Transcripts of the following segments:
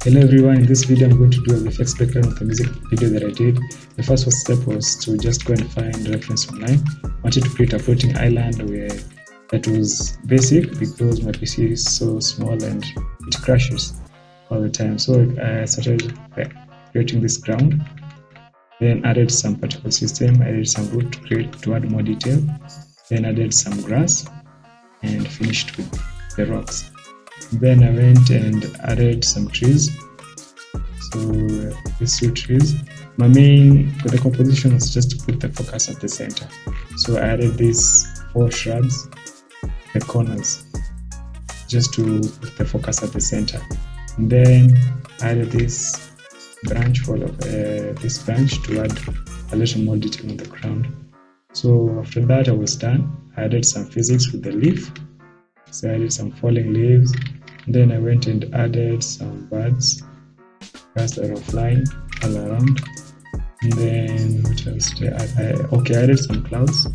Hello everyone, in this video I'm going to do a VFX breakdown of the music video that I did. The first step was to just go and find reference online. I wanted to create a floating island where that was basic because my PC is so small and it crashes all the time. So I started creating this ground, then added some particle system, added some wood to add more detail, then added some grass and finished with the rocks. Then I went and added some trees. So these two trees, my main for the composition was just to put the focus at the center. So I added these 4 shrubs, the corners, just to put the focus at the center. And then I added this branch to add a little more detail on the ground. So after that I was done. I added some physics with the leaf. So I added some falling leaves. Then I went and added some birds that are flying all around. And then what else did I add? I added some clouds,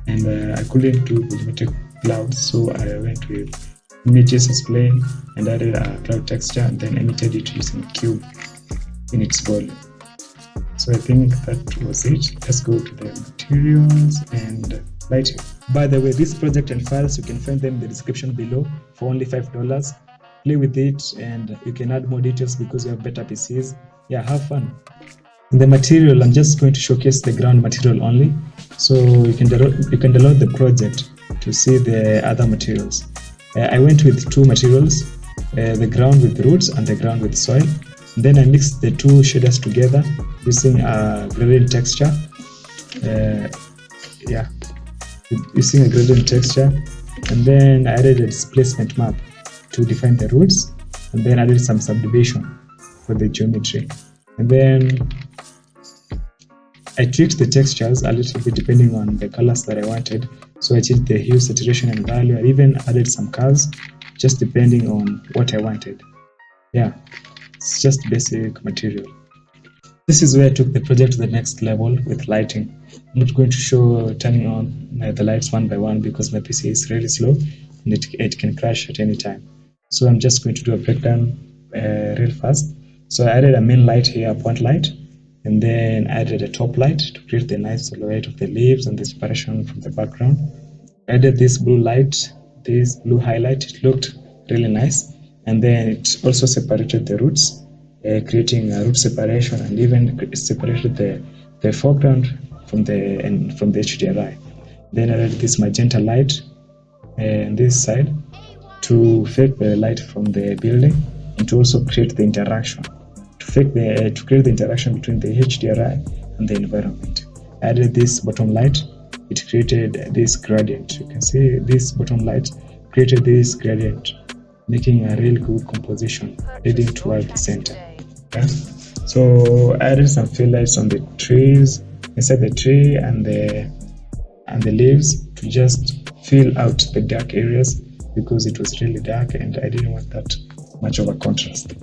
and I couldn't do volumetric clouds, so I went with images as plain and added a cloud texture and then emitted it using cube in its volume. So I think that was it. Let's go to the materials and lighting. By the way, this project and files, you can find them in the description below for only $5. Play with it and you can add more details because you have better PCs. Yeah, have fun. In the material, I'm just going to showcase the ground material only. So you can download the project to see the other materials. I went with 2 materials, the ground with roots and the ground with soil. And then I mixed the 2 shaders together using a gradient texture. Using a gradient texture, and then I added a displacement map to define the roots, and then added some subdivision for the geometry. And then I tweaked the textures a little bit depending on the colors that I wanted. So I changed the hue, saturation, and value. I even added some curves just depending on what I wanted. Yeah, it's just basic material. This is where I took the project to the next level with lighting. I'm not going to show turning on the lights one by one because my PC is really slow and it can crash at any time. So I'm just going to do a breakdown real fast. So I added a main light here, a point light, and then I added a top light to create the nice silhouette of the leaves and the separation from the background. I added this blue light, this blue highlight. It looked really nice, and then it also separated the roots, creating a root separation, and even separated the foreground from the HDRI. Then I added this magenta light on this side to fake the light from the building and to also create the interaction, to create the interaction between the HDRI and the environment. I added this bottom light. It created this gradient. You can see this bottom light created this gradient, making a real good composition leading towards the center. Okay? So I added some fill lights on the trees, inside the tree and the leaves, to just fill out the dark areas because it was really dark and I didn't want that much of a contrast.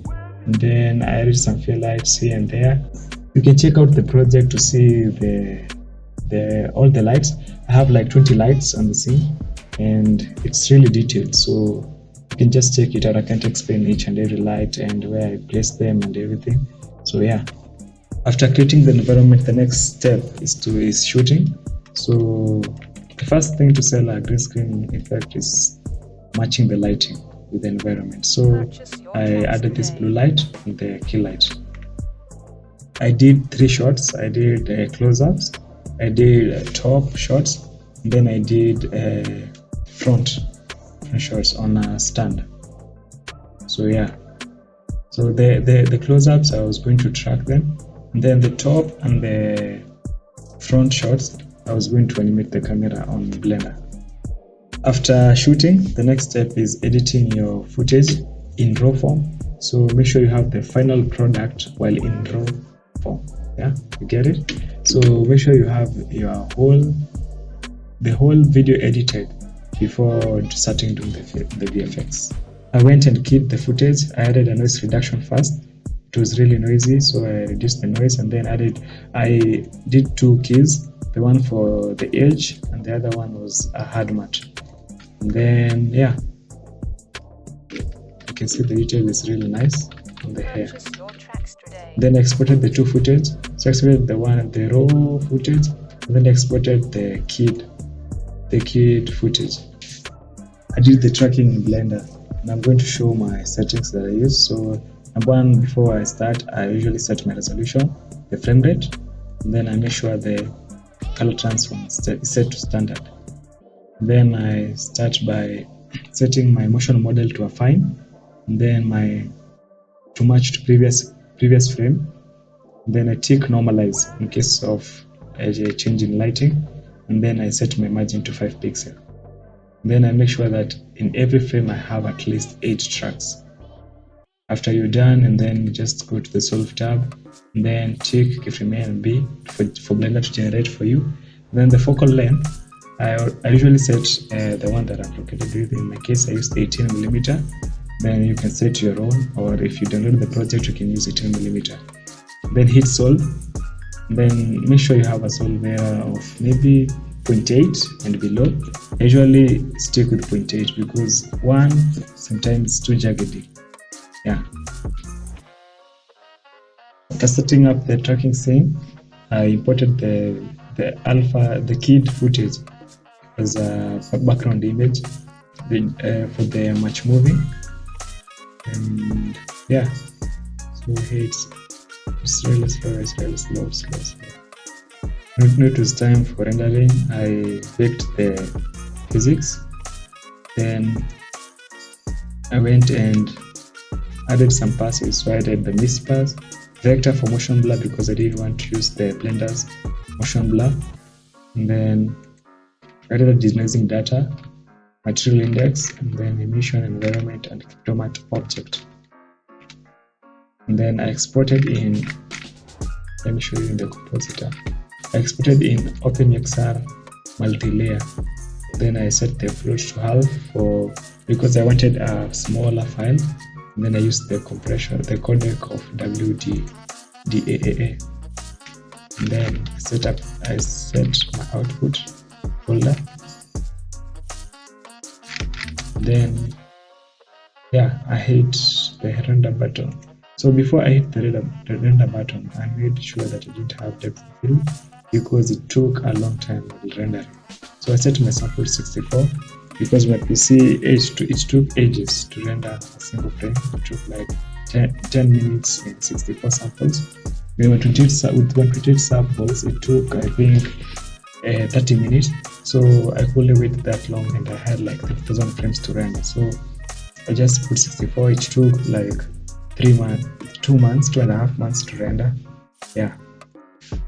And then I added some fill lights here and there. You can check out the project to see all the lights. I have like 20 lights on the scene and it's really detailed, so you can just check it out. I can't explain each and every light and where I placed them and everything. So yeah, after creating the environment, the next step is shooting. So the first thing to sell a green screen effect is matching the lighting with the environment. So I added this blue light and the key light. I did 3 shots. I did close-ups, I did top shots, and then I did front shots on a stand. So yeah, so the close-ups, I was going to track them, and then the top and the front shots, I was going to animate the camera on Blender. After shooting, the next step is editing your footage in RAW form. So make sure you have the final product while in RAW form. Yeah, you get it? So make sure you have the whole video edited before starting doing the VFX. I went and keyed the footage. I added a noise reduction first. It was really noisy, so I reduced the noise, and then I did 2 keys, the one for the edge and the other one was a hard mat. And then yeah, you can see the detail is really nice. on the hair. Then I exported the two footage. So I exported the raw footage, and then I exported the kid footage. I did the tracking in Blender, and I'm going to show my settings that I use. So number one, before I start, I usually set my resolution, the frame rate, and then I make sure the color transform is set to standard. Then I start by setting my motion model to a fine, and then to match to previous frame. Then I tick normalize in case of a change in lighting, and then I set my margin to 5 pixels. Then I make sure that in every frame I have at least 8 tracks. After you're done, and then just go to the solve tab, and then tick keyframe A and B for Blender to generate for you. Then the focal length, I usually set the one that I'm located with. In my case, I used 18mm. Then you can set your own, or if you download the project, you can use 18mm. Then hit solve. Then make sure you have a solve error of maybe 0.8 and below. I usually stick with 0.8 because 1 sometimes too jaggedy. Yeah. After setting up the tracking scene, I imported the kid footage as a background image for the match movie. And yeah, so it's really slow. When it was time for rendering, I baked the physics. Then I went and added some passes. So I added the mist pass, vector for motion blur because I didn't want to use the Blender's motion blur. And then I added denoising data, material index, and then emission, environment, and cryptomat object. And then I exported in, let me show you in the compositor. I exported in OpenXR multi-layer. Then I set the float to half because I wanted a smaller file. And then I used the compression, the codec of WDAA. And then I set my output folder. Then yeah, I hit the render button. So before I hit the render button, I made sure that I didn't have depth of field because it took a long time while rendering. So I set my sample to 64 because my PC it took ages to render a single frame. It took like 10 minutes in 64 samples. With 128 samples, it took I think 30 minutes. So I couldn't wait that long, and I had like 30,000 frames to render. So I just put 64. It took like 2.5 months to render. Yeah.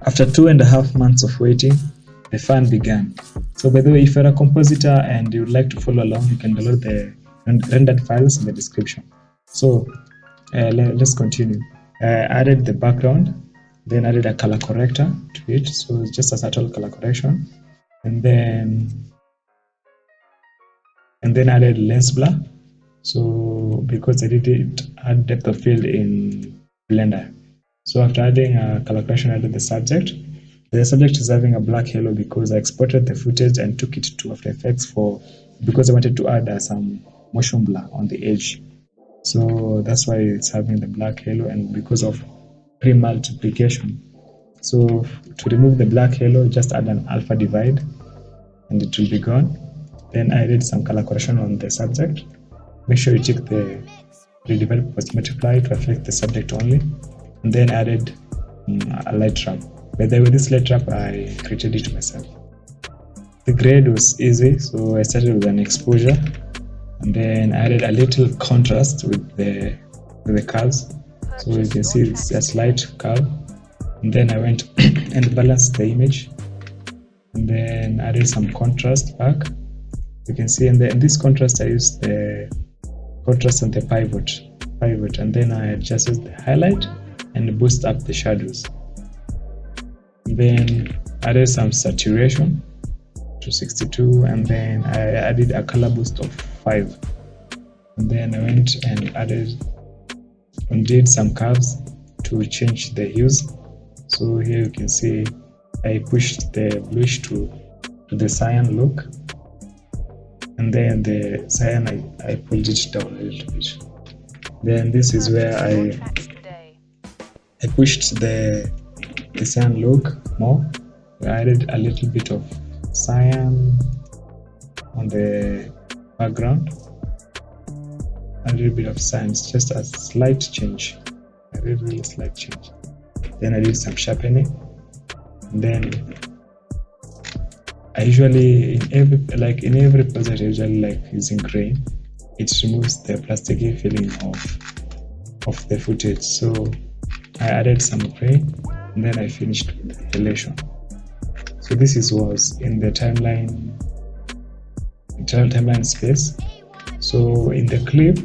After 2.5 months of waiting, the fun began. So by the way, if you're a compositor and you would like to follow along, you can download the rendered files in the description. So let's continue. I added the background, then added a color corrector to it. So it's just a subtle color correction. And then added lens blur. So because I didn't add depth of field in Blender. So after adding a color correction, I added the subject. The subject is having a black halo because I exported the footage and took it to After Effects because I wanted to add some motion blur on the edge. So that's why it's having the black halo, and because of pre-multiplication. So to remove the black halo, just add an alpha divide and it will be gone. Then I did some color correction on the subject. Make sure you check the redivide post multiply to affect the subject only. And then added a light wrap. By the way, this light wrap I created it myself. The grade was easy, so I started with an exposure, and then added a little contrast with the curves. So you can see it's a slight curve. And then I went and balanced the image, and then added some contrast back. You can see, and then this contrast I used the contrast on the pivot, and then I adjusted the highlight and boost up the shadows. Then added some saturation to 62, and then I added a color boost of 5. And then I went and did some curves to change the hues. So here you can see I pushed the bluish to the cyan look, and then the cyan I pulled it down a little bit. Then this is where I pushed the cyan look more. I added a little bit of cyan on the background, a little bit of cyan, just a slight change, a really slight change. Then I did some sharpening, and then I usually in every project I usually like using grain. It removes the plasticky feeling of the footage. So I added some grain, and then I finished with the elation. So this was in the timeline space. So in the clip,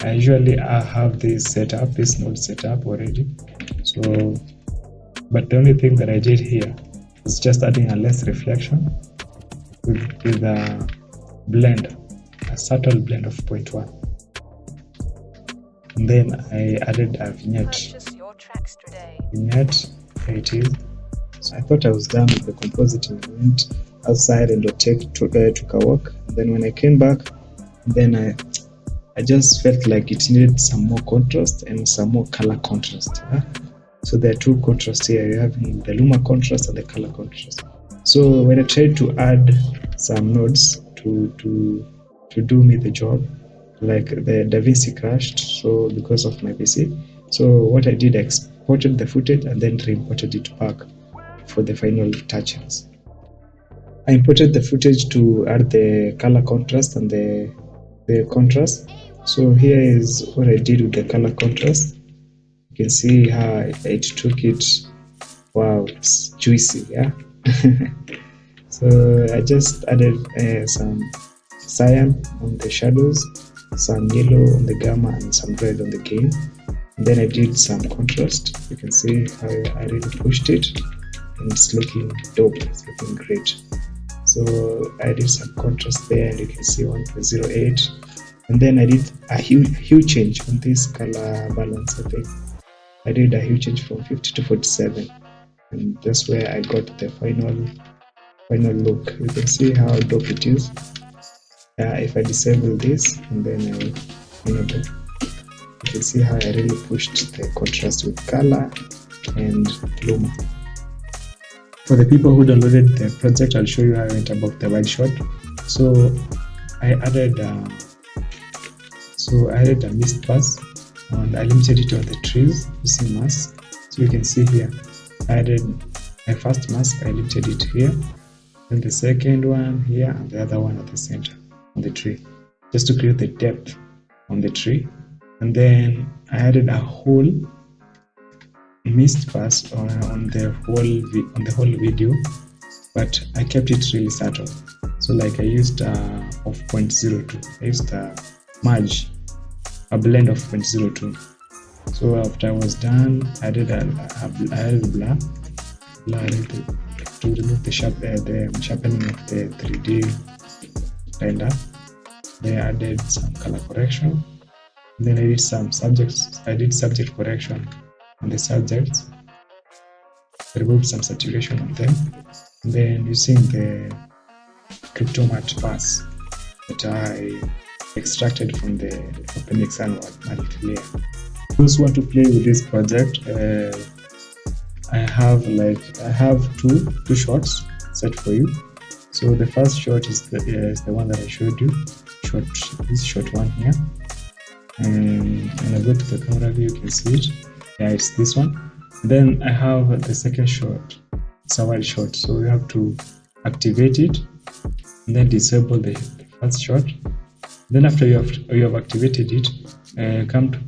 I usually have this node set up already. So, but the only thing that I did here is just adding a less reflection with a blend, a subtle blend of 0.1. And then I added a vignette. Vignette, here it is. So I thought I was done with the compositing. I went outside and took a walk. And then when I came back, then I just felt like it needed some more contrast and some more color contrast. So there are two contrasts here. You have the luma contrast and the color contrast. So when I tried to add some nodes to do me the job, like the DaVinci crashed, so because of my PC. So what I did, I exported the footage and then re-imported it back for the final touches. I imported the footage to add the color contrast and the contrast. So here is what I did with the color contrast. You can see how it took it. Wow, it's juicy, yeah. So I just added some cyan on the shadows, some yellow on the gamma, and some red on the gain. And then I did some contrast. You can see how I really pushed it, and it's looking dope. It's looking great. So I did some contrast there, and you can see 1.08. And then I did a huge change on this color balance. I think I did a huge change from 50 to 47, and that's where I got the final look. You can see how dope it is. If I disable this and then I enable, you can see how I really pushed the contrast with color and luma. For the people who downloaded the project, I'll show you how I went about the wide shot. So I added a mist pass, and I limited it on the trees using mask. So you can see here, I added my first mask, I limited it here, then the second one here, and the other one at the center on the tree, just to create the depth on the tree. And then I added a whole mist pass on the whole video, but I kept it really subtle. So like I used of 0.02. I used a merge, a blend of 0.02. So after I was done, I added blur to remove the sharpening of the 3D render. Then I added some color correction. Then I did some subject correction on the subjects. I removed some saturation on them. And then using the crypto matte pass that I extracted from the OpenXR multi-layer. Those who want to play with this project, I have two shots set for you. So the first shot is the one that I showed you. This shot one here. And when I go to the camera view, you can see it. Yeah, it's this one. Then I have the second shot. It's a wide shot, so you have to activate it and then disable the first shot. Then after you have activated it, come to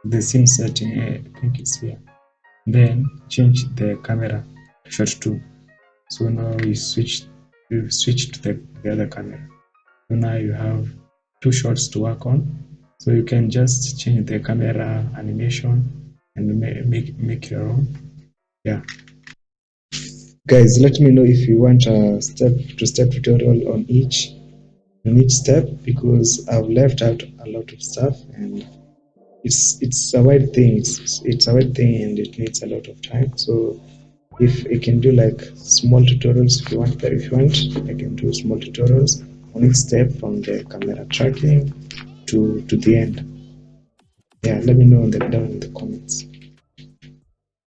the scene setting. I think it's here. Then change the camera to shot 2. So now you switch to the other camera. So now you have 2 shots to work on. So you can just change the camera animation and make your own. Yeah. Guys, let me know if you want a step-to-step tutorial on each step, because I've left out a lot of stuff and it's a wide thing. It's a wide thing and it needs a lot of time. So if I can do like small tutorials, if you want, I can do small tutorials on each step, from the camera tracking to the end. Yeah, let me know down in the comments.